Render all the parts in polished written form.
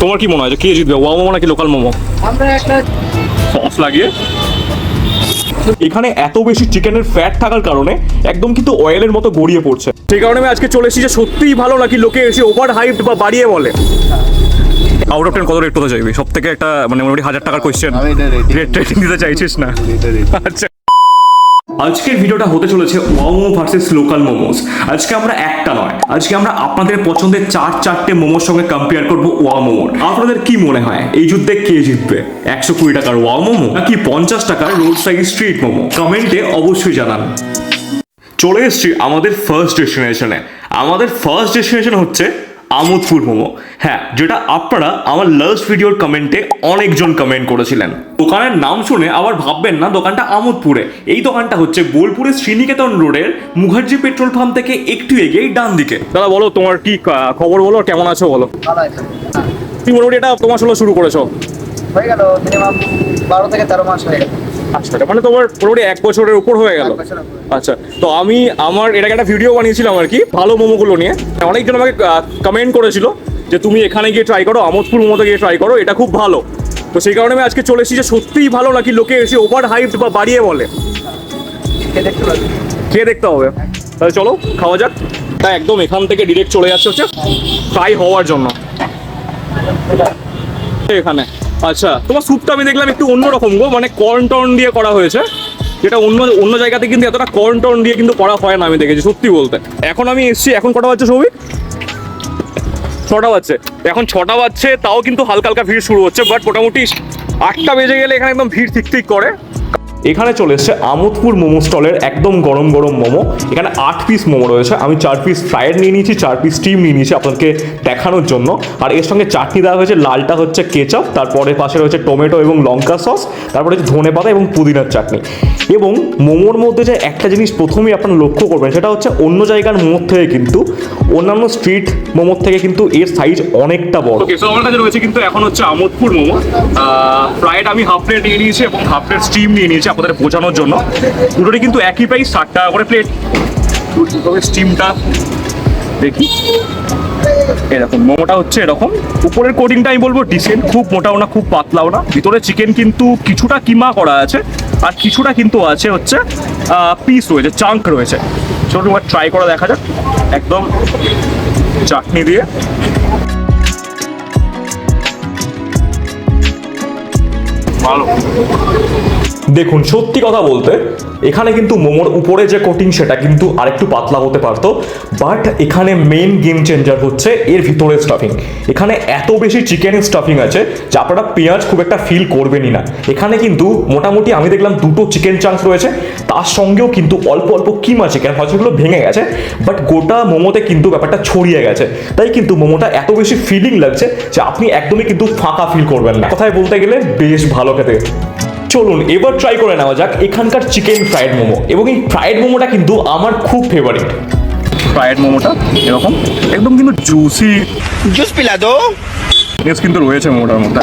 তোমার কি মনে হয় যে কে জিতবে, ওয়াও মোমো নাকি লোকাল মোমো? আমরা একটা সস লাগিয়ে এখানে এত বেশি চিকেনের ফ্যাট থাকার কারণে একদম কিন্তু অয়েলের মতো গড়িয়ে পড়ছে। সেই কারণে আমি আজকে চলে এসেছি যে সত্যিই ভালো নাকি লোকে এসে ওভার হাইপ বা বাড়িয়ে বলে। আউট অফ 10 কত রেট করতে চাইবি? সব থেকে একটা মানে মোটামুটি 1000 টাকার কোয়েশ্চেন, রেট রেটিং দিতে চাইছিস না? আচ্ছা, আজকের ভিডিওটা হতে চলেছে wow momo versus local momos. আজকে আমরা একটা নয়, আজকে আমরা আপনাদের পছন্দের চারটে মোমোর সঙ্গে কম্পেয়ার করব ওয়াও মোমোর। আপনাদের কি মনে হয় এই যুদ্ধে কে জিতবে? 120 টাকার ওয়াও মোমো নাকি 50 টাকার রোড সাইড স্ট্রিট মোমো? কমেন্টে অবশ্যই জানান। চলে এসেছি আমাদের ফার্স্ট ডেস্টিনেশনে। আমাদের ফার্স্ট ডেস্টিনেশন হচ্ছে আমোদপুর মোমো। হ্যাঁ, যেটা আপনারা আমার লাস্ট ভিডিওর কমেন্টে অনেকজন কমেন্ট করেছিলেন। দোকানের নাম শুনে আবার ভাববেন না দোকানটা আমোদপুরে। এই দোকানটা হচ্ছে বোলপুরের শ্রীনিকেতন রোডের মুখার্জি পেট্রোল পাম্প থেকে একটু এগিয়ে ডান দিকে। দাদা বলো, তোমার কি খবর বলো, কেমন আছো বলো? ভালো আছে। তুমি মোটামুটি এটা তোমার সঙ্গে শুরু করেছো? হয়ে গেল মিনিমাম 12 থেকে 13 মাস হয়ে গেল। আচ্ছা, মানে তোমার মোটামুটি 1 বছরের উপর হয়ে গেল। আচ্ছা, তো আমি এটাকে একটা ভিডিও বানিয়েছিলাম আর কি, ভালো মোমোগুলো নিয়ে। অনেকজন আমাকে কমেন্ট করেছিল যে তুমি এখানে গিয়ে ট্রাই করো, আমোদপুর মোমোতে গিয়ে ট্রাই করো, এটা খুব ভালো। তো সেই কারণে আমি আজকে চলে এসেছি যে সত্যিই ভালো নাকি লোকে এসে ওভার হাইপ বা বাড়িয়ে বলে। খেয়ে দেখতে হবে। তাহলে চলো খাওয়া যাক। তাই একদম এখান থেকে ডিরেক্ট চলে যাচ্ছে হচ্ছে ফ্রাই হওয়ার জন্য এখানে। আচ্ছা, তোমার স্যুপটা আমি দেখলাম একটু অন্যরকম গো, মানে কর্ন টর্ন দিয়ে করা হয়েছে, যেটা অন্য জায়গাতে কিন্তু এতটা কর্ন টর্ন দিয়ে কিন্তু করা হয় না আমি দেখেছি সত্যি বলতে। এখন আমি এসছি, এখন কটা বাজছে সৌভিক? 6টা বাজছে। এখন 6টা বাজছে, তাও কিন্তু হালকা হালকা ভিড় শুরু হচ্ছে, বাট মোটামুটি 8টা বেজে গেলে এখানে একদম ভিড় ঠিক করে। এখানে চলে এসছে আমোদপুর মোমো স্টলের একদম গরম গরম মোমো। এখানে 8 পিস মোমো রয়েছে। আমি 4 পিস ফ্রাইড নিয়ে নিয়েছি, 4 পিস স্টিম নিয়ে নিয়েছি আপনাদেরকে দেখানোর জন্য। আর এর সঙ্গে চাটনি দেওয়া হয়েছে, লালটা হচ্ছে কেচাপ, তারপরে পাশে রয়েছে টমেটো এবং লঙ্কা সস, তারপরে হচ্ছে ধনে পাতা এবং পুদিনার চাটনি। এবং মোমোর মধ্যে যে একটা জিনিস প্রথমেই আপনারা লক্ষ্য করবেন, সেটা হচ্ছে অন্য জায়গার মোমোর থেকে কিন্তু, অন্যান্য স্ট্রিট মোমোর থেকে কিন্তু এর সাইজ অনেকটা বড়। ওকে, সো আমার কাছে রয়েছে কিন্তু এখন হচ্ছে আমোদপুর মোমো। ফ্রাইড আমি হাফ প্লেট নিয়ে নিয়েছি এবং হাফ প্লেট স্টিম নিয়ে নিয়েছি আপনাদের বোঝানোর জন্য। দুটোরই কিন্তু একই প্রাইস, 60 টাকা করে প্লেট। তবে স্টিমটা দেখি, এরকম মোমোটা হচ্ছে এরকম। উপরের কোটিংটা আমি বলবো ডিসেন্ট, খুব মোটাও না খুব পাতলাও না। ভিতরে চিকেন কিন্তু কিছুটা কিমা করা আছে, আর কিছুটা কিন্তু আছে হচ্ছে পিস রয়েছে, চাঙ্ক রয়েছে। চলুন এবার ট্রাই করে দেখা যাক একদম চাটনি দিয়ে। ভালো। দেখুন, সত্যি কথা বলতে এখানে কিন্তু মোমোর উপরে যে কোটিং সেটা কিন্তু আরেকটু পাতলা হতে পারতো, বাট এখানে মেইন গেম চেঞ্জার হচ্ছে এর ভিতরে স্টাফিং। এখানে এত বেশি চিকেনের স্টাফিং আছে যে আপনারা পেঁয়াজ খুব একটা ফিল করবেনই না। এখানে কিন্তু মোটামুটি আমি দেখলাম 2টো চিকেন চাঙ্কস রয়েছে, তার সঙ্গেও কিন্তু অল্প অল্প কিমা চিকেন, হয়তো সেগুলো ভেঙে গেছে, বাট গোটা মোমোতে কিন্তু ব্যাপারটা ছড়িয়ে গেছে। তাই কিন্তু মোমোটা এত বেশি ফিলিং লাগছে যে আপনি একদমই কিন্তু ফাঁকা ফিল করবেন না। কথায় বলতে গেলে বেশ ভালো খেতে। চলুন এবার ট্রাই করে নেওয়া যাক এখানকার চিকেন ফ্রাইড মোমো। এবং এই ফ্রাইড মোমোটা কিন্তু আমার খুব ফেভারিট। ফ্রাইড মোমোটা এরকম একদম কিন্তু জুসি, জুস পিলা দো কিন্তু রয়েছে মোমোটার মধ্যে,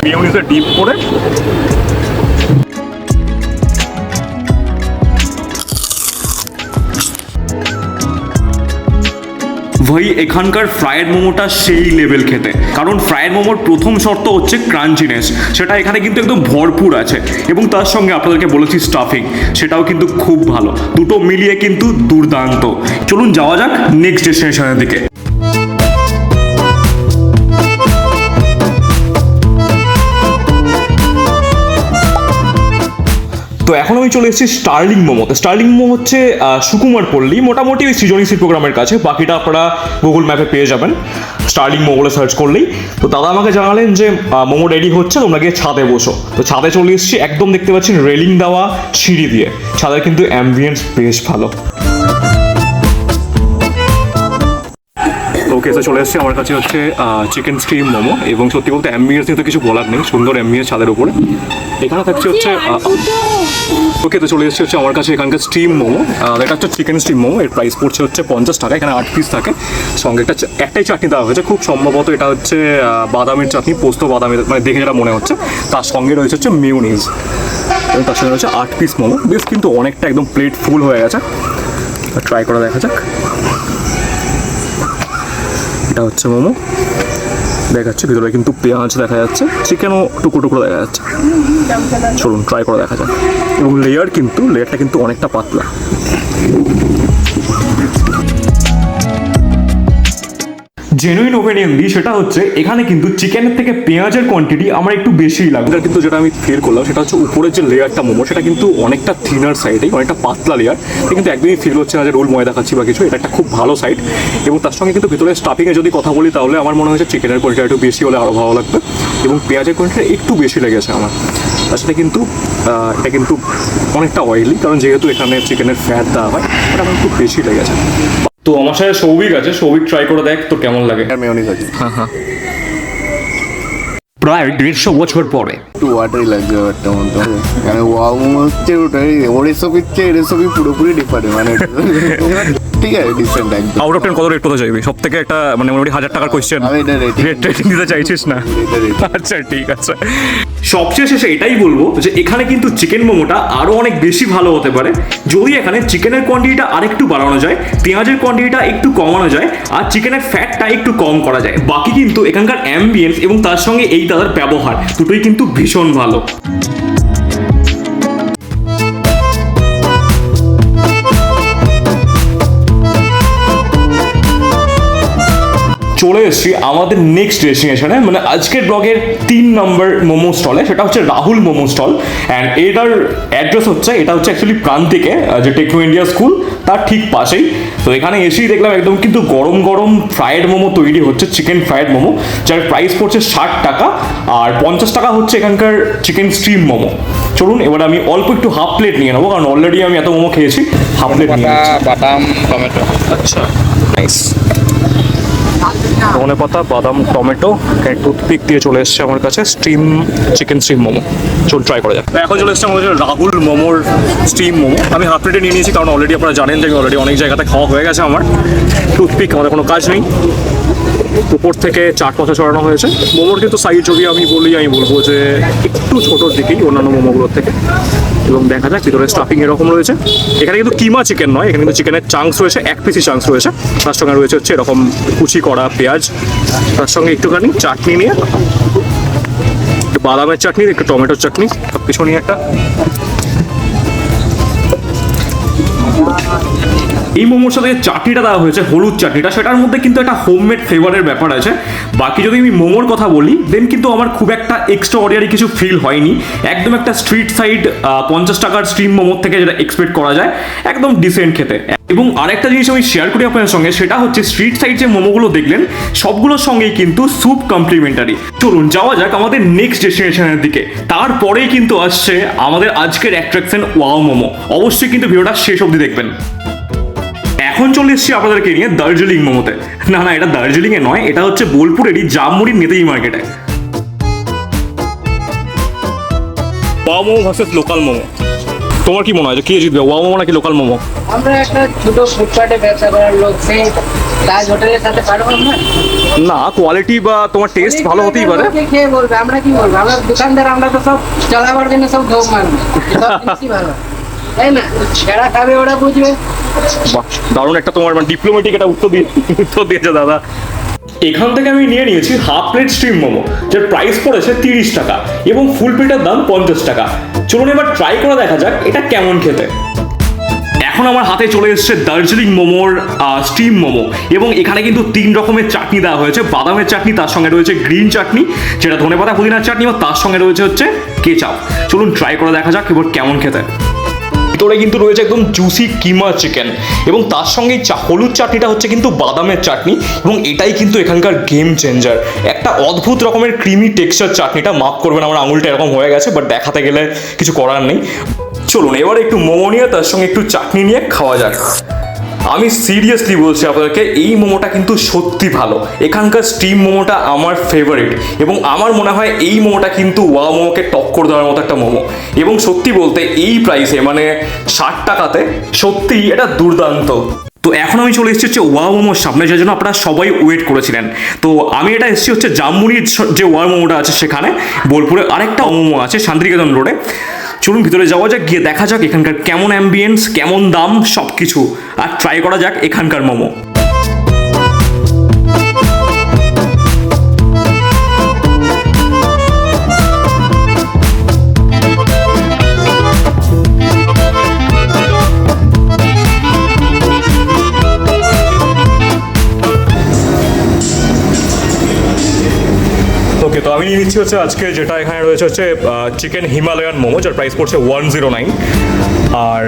মেয়োনিজে ডিপ করে। ভাই, এখানকার ফ্রায়েড মোমোটা সেই লেভেল খেতে। কারণ ফ্রায়েড মোমোর প্রথম শর্ত হচ্ছে ক্রাঞ্চিনেস, সেটা এখানে কিন্তু একদম ভরপুর আছে। এবং তার সঙ্গে আপনাদেরকে বলেছি স্টাফিং, সেটাও কিন্তু খুব ভালো। দুটো মিলিয়ে কিন্তু দুর্দান্ত। চলুন যাওয়া যাক নেক্সট ডেস্টিনেশনের দিকে। তো এখন আমি চলে এসেছি স্টার্লিং মোমোতে। স্টার্লিং মোমো হচ্ছে সুকুমার পল্লী, মোটামুটি ওই সৃজনীশী প্রোগ্রামের কাছে। বাকিটা আপনারা গুগল ম্যাপে পেয়ে যাবেন, স্টার্লিং মোমো বলে সার্চ করলেই। তো দাদা আমাকে জানালেন যে মোমো রেডি হচ্ছে, তোমরা গিয়ে ছাদে বসো। তো ছাদে চলে এসেছি, একদম দেখতে পাচ্ছেন রেলিং দেওয়া সিঁড়ি দিয়ে। ছাদের কিন্তু অ্যাম্বিয়েন্স বেশ ভালো। ওকে, তো চলে এসেছি, আমার কাছে হচ্ছে চিকেন স্টিম মোমো। এবং সত্যি বলতে অ্যাম্বিয়েন্স নিয়ে তো কিছু বলার নেই, সুন্দর অ্যাম্বিয়েন্স ছাদের উপরে। এখানে থাকছে হচ্ছে ওকে, তো চলে এসেছি হচ্ছে আমার কাছে এখানকার স্টিম মোমো। এটা হচ্ছে চিকেন স্টিম মোমো, এর প্রাইস পড়ছে হচ্ছে 50 টাকা। এখানে 8 পিস থাকে, সঙ্গে একটাই চাটনি দেওয়া হয়েছে। খুব সম্ভবত এটা হচ্ছে বাদামের চাটনি, পোস্ত বাদামের, মানে দেখে যেটা মনে হচ্ছে। তার সঙ্গে রয়েছে হচ্ছে মেয়োনিজ, এবং তার সঙ্গে রয়েছে 8 পিস মোমো। বেশ কিন্তু অনেকটা একদম প্লেট ফুল হয়ে গেছে। ট্রাই করে দেখা যাক। এটা হচ্ছে মোমো, দেখাচ্ছে, ভিতরে কিন্তু পেঁয়াজ দেখা যাচ্ছে, চিকেনও টুকরো টুকরো দেখা যাচ্ছে। চলুন ট্রাই করে দেখা যাক। এবং লেয়ারটা কিন্তু অনেকটা পাতলা। জেনুইন ওপিনিয়ন দিই, সেটা হচ্ছে এখানে কিন্তু চিকেনের থেকে পেঁয়াজের কোয়ান্টিটি আমার একটু বেশিই লাগে। কিন্তু যেটা আমি ফিল করলাম সেটা হচ্ছে উপরের যে লেয়ারটা মোমো, সেটা কিন্তু অনেকটা থিনার সাইডে, অনেকটা পাতলা লেয়ার। কিন্তু একদমই ফিল হচ্ছে না যে রোল ময়দা খাচ্ছি বা কিছু। এটা একটা খুব ভালো সাইড। এবং তার সঙ্গে কিন্তু ভিতরে স্টাফিংয়ে যদি কথা বলি, তাহলে আমার মনে হয়েছে চিকেনের কোয়ান্টিটি একটু বেশি হলে আরও ভালো লাগবে, এবং পেঁয়াজের কোয়ান্টিটি একটু বেশি লেগেছে আমার। তার সাথে কিন্তু এটা কিন্তু অনেকটা অয়েলি, কারণ যেহেতু এখানে চিকেনের ফ্যাট দেওয়া হয়, ওটা আমার খুব বেশি লেগেছে। তো আমার সাথে সৌভিক আছে, সৌভিক ট্রাই করে দেখ তোর কেমন লাগে। মেয়োনিজ আছে। হ্যাঁ, প্রায় 150 বছর পরে একটু ওয়াটারি লাগছে ব্যাপারটা মধ্যে, মানে ওয়াও মোমো হচ্ছে ওটাই, ওর রেসিপির চেয়ে রেসিপি পুরোপুরি ডিফারেন্ট, মানে ঠিক আছে, ডিফারেন্ট একদম। আউট অফ 10 কত রেট করতে চাইবি? সব থেকে একটা মানে মোটামুটি 1000 টাকার কোয়েশ্চেন। আমি এটা রেটিং দিতে চাইছিস না? rating। আচ্ছা ঠিক আছে। সবচেয়ে শেষে এটাই বলবো যে এখানে কিন্তু চিকেন মোমোটা আরো অনেক বেশি ভালো হতে পারে যদি এখানে চিকেনের কোয়ান্টিটিটা আরেকটু বাড়ানো যায়, পেঁয়াজের কোয়ান্টিটিটা একটু কমানো যায়, আর চিকেনের ফ্যাটটা একটু কম করা যায়। বাকি কিন্তু এখানকার অ্যাম্বিয়েন্স এবং তার সঙ্গে এই দাদার ব্যবহার দুটোই কিন্তু ভীষণ ভালো। চলে এসেছি আমাদের নেক্সট ডেস্টিনেশনে, মানে আজকের ব্লগের 3 নম্বর মোমো স্টলে। সেটা হচ্ছে রাহুল মোমো স্টল। অ্যান্ড এটার অ্যাড্রেস হচ্ছে, এটা হচ্ছে অ্যাকচুয়ালি প্রান্তিকে, যে টেকনো ইন্ডিয়া স্কুল তার ঠিক পাশেই। তো এখানে এসেই দেখলাম একদম কিন্তু গরম গরম ফ্রায়েড মোমো তৈরি হচ্ছে, চিকেন ফ্রায়েড মোমো, যার প্রাইস পড়ছে 60 টাকা, আর 50 টাকা হচ্ছে এখানকার চিকেন স্টিম মোমো। চলুন এবার আমি অল্প একটু হাফ প্লেট নিয়ে নেবো, কারণ অলরেডি আমি এত মোমো খেয়েছি। হাফ প্লেট নিয়ে নিচ্ছি। বাদাম টমেটো। আচ্ছা নাইস। ধনে পাতা, বাদাম, টমেটো, টুথপিক দিয়ে চলে এসছে আমার কাছে স্টিম চিকেন স্টিম মোমো। চল ট্রাই করা যাক। এখন চলে এসছে আমাদের রাহুল মোমোর স্টিম মোমো। আমি হাফ প্লেটে নিয়ে নিয়েছি, কারণ অলরেডি আপনারা জানেন যে অলরেডি অনেক জায়গাতে খাওয়া হয়ে গেছে আমার। টুথপিক আমাদের কোনো কাজ নেই। উপর থেকে চাট মশলা ছড়ানো হয়েছে। মোমোর কিন্তু সাইজ যদি আমি বলবো যে একটু ছোটোর দিকেই অন্যান্য মোমোগুলোর থেকে। এবং দেখা যাক ভিতরে স্টাফিং এরকম রয়েছে। এখানে কিন্তু কিমা চিকেন নয়, এখানে কিন্তু চিকেনের চাংস রয়েছে, 1 পিসি চাংস রয়েছে। তার সঙ্গে রয়েছে হচ্ছে এরকম কুচি করা পেঁয়াজ, তার সঙ্গে একটুখানি চাটনি নিয়ে, একটু বাদামের চাটনি, একটু টমেটোর চাটনি, সব কিছু নিয়ে একটা। এই মোমোর সাথে চাটনিটা দেওয়া হয়েছে, হলুদ চাটনিটা, সেটার মধ্যে কিন্তু একটা হোমমেড ফ্লেভারের ব্যাপার আছে। বাকি যদি আমি মোমোর কথা বলি, দেন কিন্তু আমার খুব একটা এক্সট্রা অর্ডিনারি কিছু ফিল হয়নি। একদম একটা স্ট্রিট সাইড 50 টাকার স্ট্রিম মোমোর থেকে যেটা এক্সপেক্ট করা যায়, একদম ডিসেন্ট খেতে। এবং আরেকটা জিনিস আমি শেয়ার করি আপনাদের সঙ্গে, সেটা হচ্ছে স্ট্রিট সাইড যে মোমোগুলো দেখলেন, সবগুলোর সঙ্গেই কিন্তু স্যুপ কমপ্লিমেন্টারি। চলুন যাওয়া যাক আমাদের নেক্সট ডেস্টিনেশনের দিকে। তারপরেই কিন্তু আসছে আমাদের আজকের অ্যাট্রাকশন ওয়াও মোমো। অবশ্যই কিন্তু ভিডিওটা শেষ অবধি দেখবেন। এখন চলে এসেছি আপনাদেরকে নিয়ে দার্জিলিং মোমোতে। না, এটা দার্জিলিংয়ে নয়, এটা হচ্ছে বোলপুরেরই জামমুড়ির নেতাজি মার্কেটে। Wow momo versus local momo, তোমার কি মনে হয় যে কে জিতবে, ওয়াও মোমো নাকি লোকাল মোমো? আমরা একটা ছোট ফুটপাতে ব্যবসা করার লোক, সেই তাজ হোটেলের সাথে পারবো না। না, কোয়ালিটি বা তোমার টেস্ট ভালো হতেই পারে। খেয়ে বলবে, আমরা কি বলবো? আমরা দোকানদার, আমরা তো সব চালাবার জন্য সব ধোপ মারবো, ভালো তাই না? যারা খাবে ওরা বুঝবে। বাহ, দারুণ একটা তোমার মানে ডিপ্লোম্যাটিক একটা উত্তর দিয়েছে দাদা। এখান থেকে আমি নিয়ে নিয়েছি হাফ প্লেট স্টিম মোমো, যার প্রাইস পড়েছে 30 টাকা, এবং ফুল প্লেটের দাম 50 টাকা। চলুন এবার ট্রাই করে দেখা যাক এটা কেমন খেতে। এখন আমার হাতে চলে এসেছে দার্জিলিং মোমোর স্টিম মোমো, এবং এখানে কিন্তু 3 রকমের চাটনি দেওয়া হয়েছে। বাদামের চাটনি, তার সঙ্গে রয়েছে গ্রিন চাটনি যেটা ধনেপাতা পুদিনার চাটনি, এবং তার সঙ্গে রয়েছে হচ্ছে কেচাপ। চলুন ট্রাই করে দেখা যাক এবার কেমন খেতে। ভিতরে কিন্তু রয়েছে একদম জুসি কিমা চিকেন, এবং তার সঙ্গে হলুদ চাটনিটা হচ্ছে কিন্তু বাদামের চাটনি, এবং এটাই কিন্তু এখানকার গেম চেঞ্জার। একটা অদ্ভুত রকমের ক্রিমি টেক্সচার চাটনিটা, মাফ করবেন আমার আঙুলটা এরকম হয়ে গেছে, বাট দেখাতে গেলে কিছু করার নেই। চলুন এবার একটু মোমো নিয়ে তার সঙ্গে একটু চাটনি নিয়ে খাওয়া যাক। আমি সিরিয়াসলি বলছি আপনাদেরকে, এই মোমোটা কিন্তু সত্যি ভালো। এখানকার স্টিম মোমোটা আমার ফেভারিট, এবং আমার মনে হয় এই মোমোটা কিন্তু ওয়াও মোমোকে টক্কর দেওয়ার মতো একটা মোমো। এবং সত্যি বলতে এই প্রাইসে, মানে 60 টাকাতে, সত্যিই এটা দুর্দান্ত। তো এখন আমি চলে এসেছি হচ্ছে ওয়াও মোমোর সামনে, যার জন্য আপনারা সবাই ওয়েট করেছিলেন। তো আমি এটা এসেছি হচ্ছে জামমুড়ির যে ওয়াও মোমোটা আছে সেখানে। বোলপুরে আরেকটা মোমো আছে শান্তিনিকেতন রোডে। চলুন ভিতরে যাওয়া যাক, গিয়ে দেখা যাক এখানকার কেমন অ্যাম্বিয়েন্স, কেমন দাম, সব কিছু, আর ট্রাই করা যাক এখানকার মোমো। আমি নিয়ে নিচ্ছি হচ্ছে আজকে যেটা এখানে রয়েছে হচ্ছে চিকেন হিমালয়ান মোমো, যার প্রাইস পড়ছে 109। আর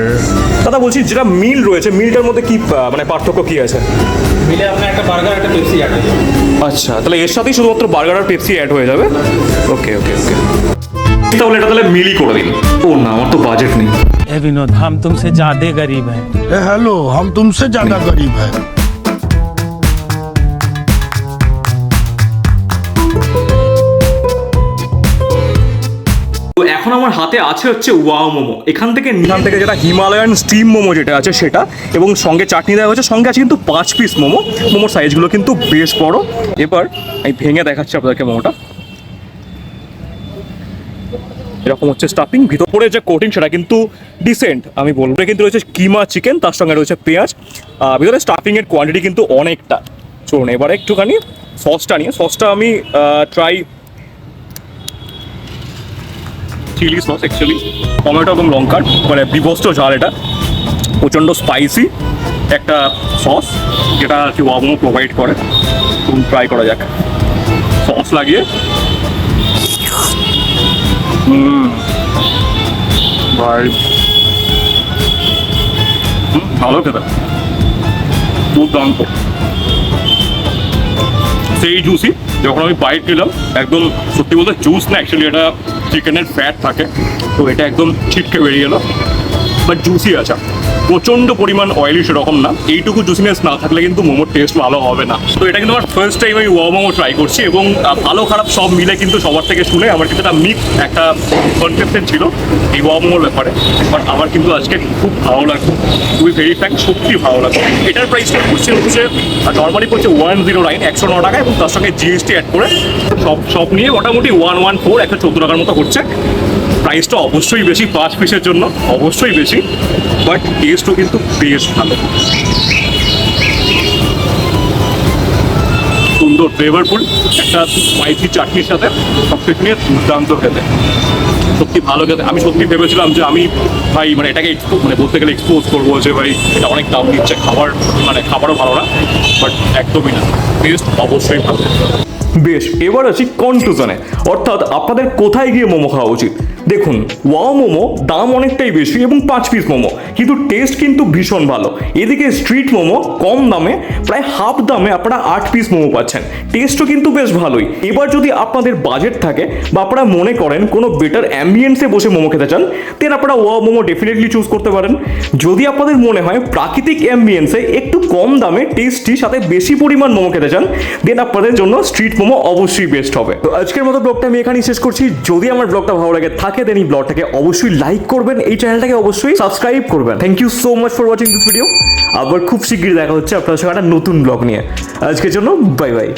দাদা বলছি, যেটা মিল রয়েছে মিলটার মধ্যে কি মানে পার্থক্য কি আছে? মিলে আপনার একটা বার্গার একটা পেপসি অ্যাড হয়ে যাবে। আচ্ছা, তাহলে এর সাথেই শুধুমাত্র বার্গার আর পেপসি অ্যাড হয়ে যাবে। ওকে ওকে ওকে, তাহলে এটা তাহলে মিলই করে দিন। ও না, আমার তো বাজেট নেই। ए विनोद, हम तुमसे ज्यादा गरीब हैं। ए हेलो, हम तुमसे ज्यादा गरीब हैं। তো এখন আমার হাতে আছে হচ্ছে ওয়াও মোমো। এখান থেকে যেটা হিমালয়ান স্টিম মোমো যেটা আছে সেটা, এবং সঙ্গে চাটনি দেওয়া হচ্ছে, সঙ্গে আছে কিন্তু 5 পিস মোমো। মোমোর সাইজগুলো কিন্তু বেশ বড়। এবার আমি ভেঙে দেখাচ্ছি আপনাদেরকে মোমোটা। এরকম হচ্ছে স্টাফিং, ভিতরে যে কোটিং সেটা কিন্তু ডিসেন্ট আমি বলবো। কিন্তু রয়েছে কিমা চিকেন, তার সঙ্গে রয়েছে পেঁয়াজ। ভিতরে স্টাফিং এর কোয়ান্টিটি কিন্তু অনেকটা। চলুন এবারে একটুখানি সসটা নিয়ে, সসটা আমি try chilli sauce, actually tomato এবং লঙ্কার মানে বিভস্ত ঝাল। এটা প্রচণ্ড স্পাইসি একটা সস, যেটা আর কি ওয়ামো প্রোভাইড করে। ট্রাই করা যাক সস লাগিয়ে। ভাই ভালো খেতে, দুর্দান্ত, সেই জুসি। যখন আমি বাইট নিলাম একদম সত্যি বলতে জুস না, অ্যাকচুয়ালি এটা চিকেনের ফ্যাট থাকে, তো এটা একদম ছিটকে বেরিয়ে গেলো। বাট জুসি আছে, প্রচণ্ড পরিমাণ অয়েলি সেরকম না। এইটুকু জুসিনেস না থাকলে কিন্তু মোমোর টেস্ট ভালো হবে না। তো এটা কিন্তু আমার ফার্স্ট টাইম আমি ওয়াও মোমো ট্রাই করছি, এবং ভালো খারাপ সব মিলে কিন্তু সবার থেকে শুনে আমার কিন্তু একটা মিক্স একটা কনসেপ্টেড ছিল এই ওয়াও মোমোর ব্যাপারে। বাট আমার কিন্তু আজকে খুব ভালো লাগছে, খুবই ভেরি ফ্র্যাঙ্ক, সত্যি ভালো লাগছে। এটার প্রাইসটা হচ্ছে নর্মালি পড়ছে 109, 109 টাকা, এবং তার সঙ্গে জিএসটি অ্যাড করে সব নিয়ে মোটামুটি 114, 114 টাকার মতো হচ্ছে। প্রাইসটা অবশ্যই বেশি 5 পিসের জন্য, অবশ্যই বেশি, বাট টেস্টও কিন্তু বেশ ভালো, সুন্দর ফ্লেভারফুল। একটা স্পাইসি চাটনির সাথে সব কিছু নিয়ে দুর্দান্ত খেতে, সত্যি ভালো খেতে। আমি সত্যি ভেবেছিলাম যে আমি ভাই মানে এটাকে মানে বলতে গেলে এক্সপোজ করবো যে ভাই এটা অনেক দাম দিচ্ছে, খাবারও ভালো না, বাট একদমই না, টেস্ট অবশ্যই ভালো। বেশ, এবার আছি কনক্লুশনে, অর্থাৎ আপনাদের কোথায় গিয়ে মোমো খাওয়া উচিত। দেখুন, ওয়াও মোমো দাম অনেকটাই বেশি এবং 5 পিস মোমো, কিন্তু টেস্ট কিন্তু ভীষণ ভালো। এদিকে স্ট্রিট মোমো কম দামে, প্রায় হাফ দামে আপনারা 8 পিস মোমো পাচ্ছেন, টেস্টও কিন্তু বেশ ভালোই। এবার যদি আপনাদের বাজেট থাকে বা আপনারা মনে করেন কোনো বেটার অ্যাম্বিয়েন্সে বসে মোমো খেতে চান, দেন আপনারা ওয়াও মোমো ডেফিনেটলি চুজ করতে পারেন। যদি আপনাদের মনে হয় প্রাকৃতিক অ্যাম্বিয়েন্সে একটু কম দামে টেস্টি সাথে বেশি পরিমাণ মোমো খেতে চান, দেন আপনাদের জন্য স্ট্রিট মোমো অবশ্যই বেস্ট হবে। তো আজকের মতো ব্লগটা আমি এখানেই শেষ করছি। যদি আমার ব্লগটা ভালো লাগে থাকে, দেন এই ব্লগটাকে অবশ্যই লাইক করবেন, এই চ্যানেলটাকে অবশ্যই সাবস্ক্রাইব করবেন। Thank you so much for watching this video. আবার খুব শীঘ্রই দেখা হচ্ছে আপনার সঙ্গে একটা নতুন ব্লগ নিয়ে। আজকের জন্য বাই বাই।